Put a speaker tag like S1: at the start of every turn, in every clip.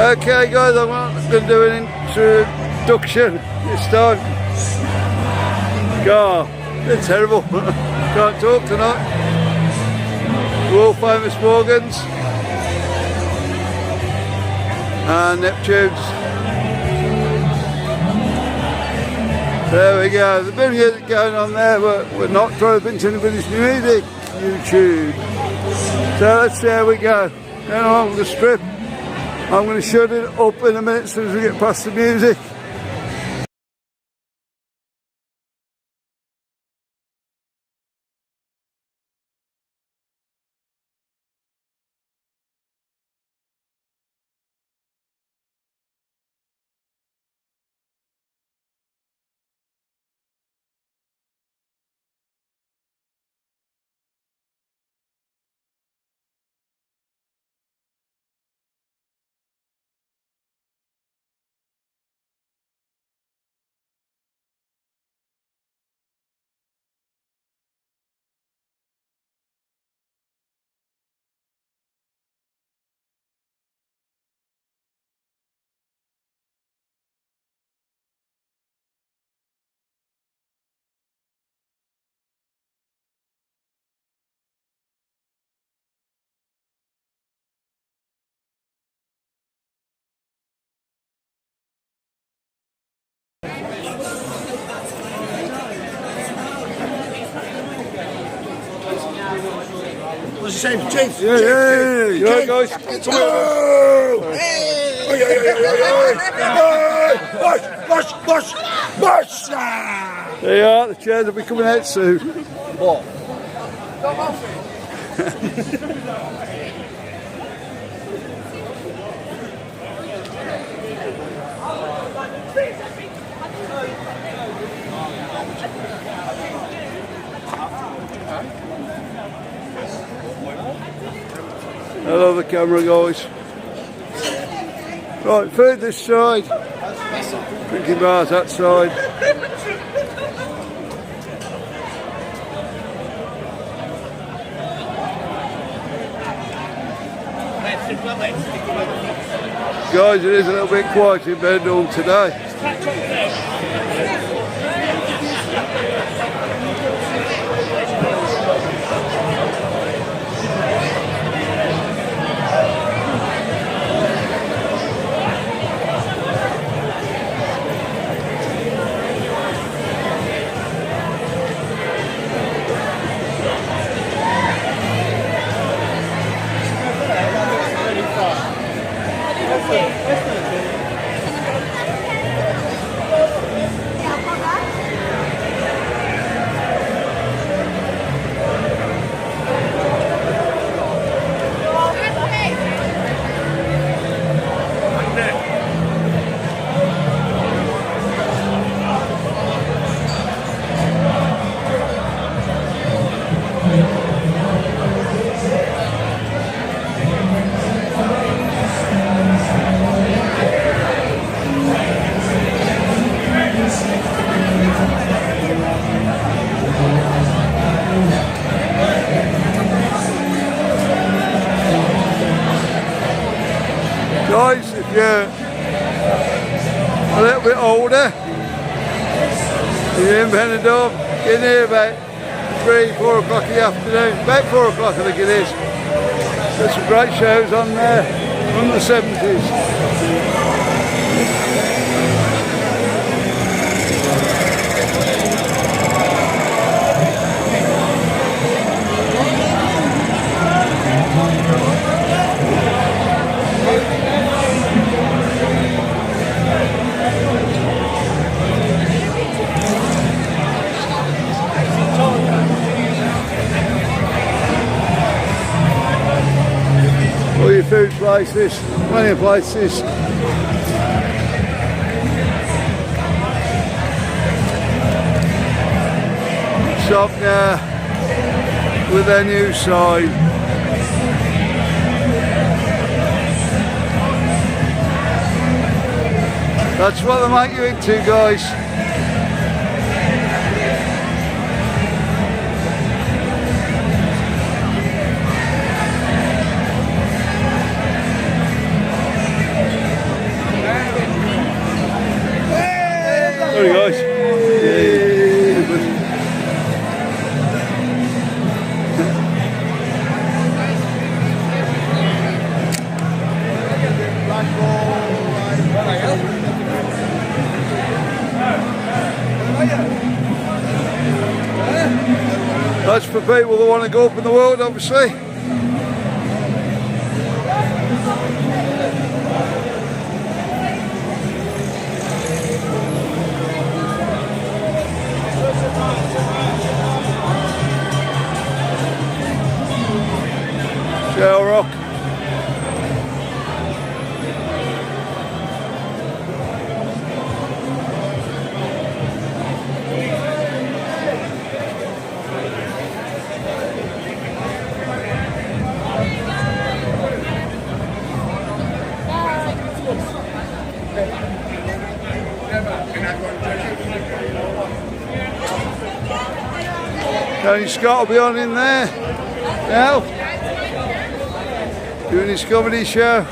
S1: Okay guys, I'm going to do an introduction this time. God, they're terrible. Can't talk tonight. World famous Morgans and Neptunes. There we go. The bit of music going on there, but we're not throwing to anybody's music. YouTube. So let's see how we go. Going along the strip. I'm going to shut it up in a minute as soon as we get past the music.
S2: What's the same? Chief?
S1: Yeah, guys.
S2: Come on! Bush!
S1: There you are, the chairs will be coming out soon.
S2: What?
S1: Hello the camera guys. Right, food this side. Drinking bars that side. Guys, it is a little bit quiet in Benidorm today. Guys, if you're a little bit older, you're in Benidorm, get in here about 3, 4 o'clock in the afternoon, about 4 o'clock I think it is. There's some great shows on there from the 70s. All your food places, plenty of places. Shop now with their new sign. That's what they make you into, guys. Sorry guys. That's for people that want to go up in the world, obviously. Shell Rock. Tony Scott will be on in there now, doing his comedy show.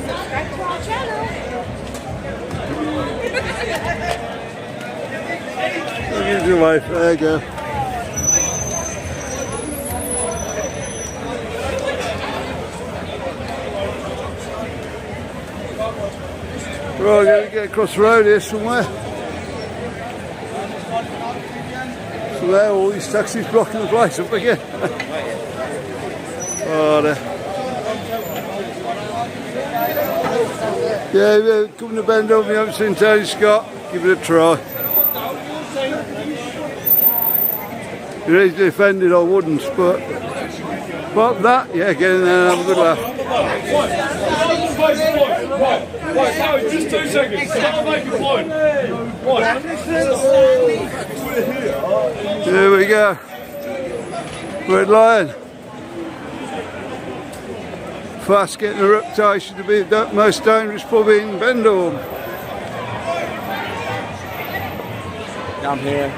S3: Subscribe to our channel.
S1: Look at your wife, there you go. Right, I'm going to get across the road here somewhere. So there, all these taxis blocking the place up again. Oh, there. Yeah, come to Benidorm if you haven't seen Tony Scott, give it a try. If you're easily offended, I wouldn't, but apart from that, yeah, get in there and have a good laugh.
S4: Right, no, just 2 seconds. I'll make a point. Right.
S1: Here we go. Red Lion. Fast getting a reputation to be the most dangerous pub in Benidorm.
S2: Down here.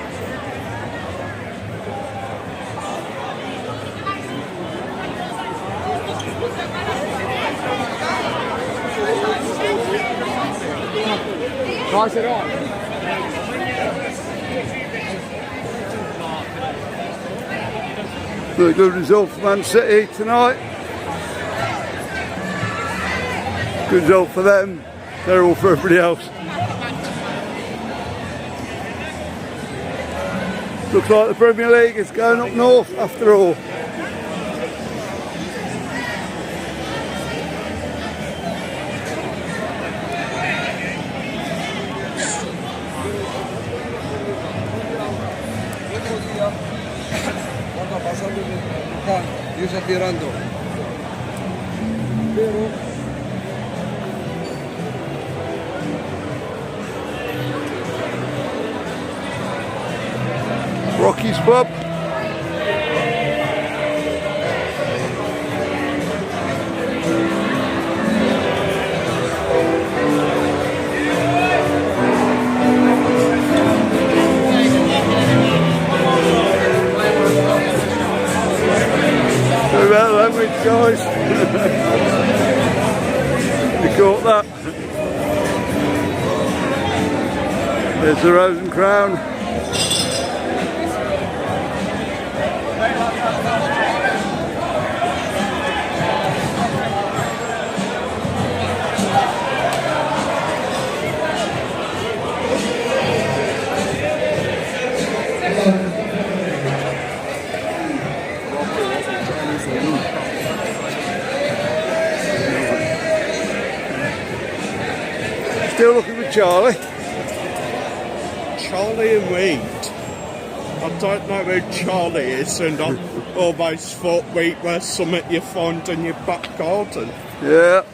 S2: Pass it on.
S1: A good result for Man City tonight. Good result for them. Terrible for everybody else. Looks like the Premier League is going up north after all.
S2: Io sto tirando.
S1: Rocky's pub. Sorry about the language, guys. You caught that? There's the Rose and Crown. Still looking for Charlie.
S4: Charlie and Reed. I don't know who Charlie is, and I always thought Reed was something you find in your back garden.
S1: Yeah.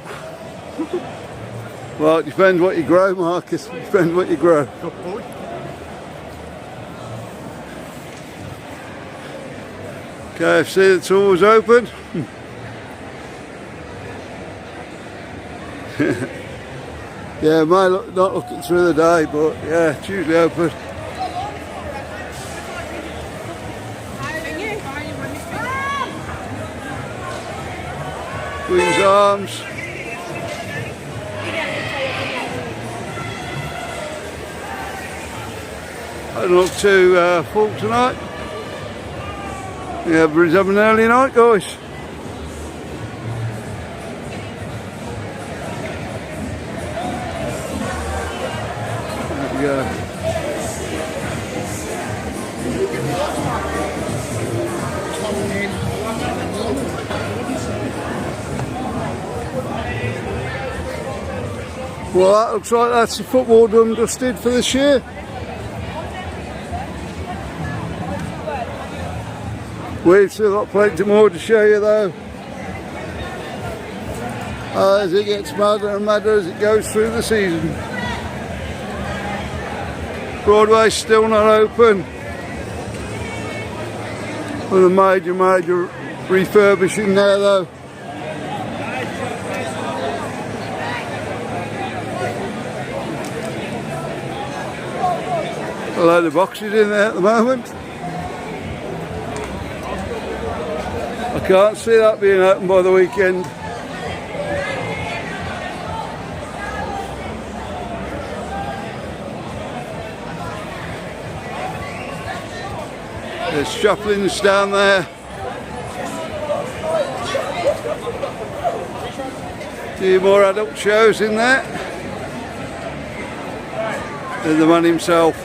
S1: Well, it depends what you grow, Marcus. It depends what you grow.
S4: Good boy.
S1: KFC, that's always open. Yeah, it might look, not looking through the day, but yeah, it's usually open. Queen's Arms. not too full tonight. Yeah, everybody's having an early night, guys. There we go. Well, that looks like that's the football done dusted for this year. We've still got plenty more to show you though. As it gets madder and madder as it goes through the season. Broadway's still not open. With a major refurbishing there though. A load of boxes in there at the moment. I can't see that being open by the weekend. There's Chaplins down there. A few more adult shows in there. And the man himself.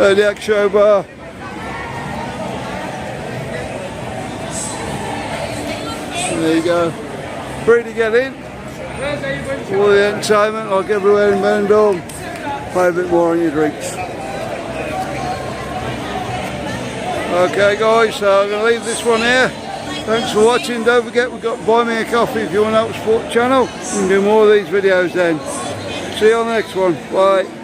S1: The show bar. There you go. Free to get in. All the entertainment like everywhere in Benidorm. Pay a bit more on your drinks. Okay guys, so I'm going to leave this one here. Thanks for watching. Don't forget we've got Buy Me a Coffee if you want to help support the channel. We can do more of these videos then. See you on the next one. Bye.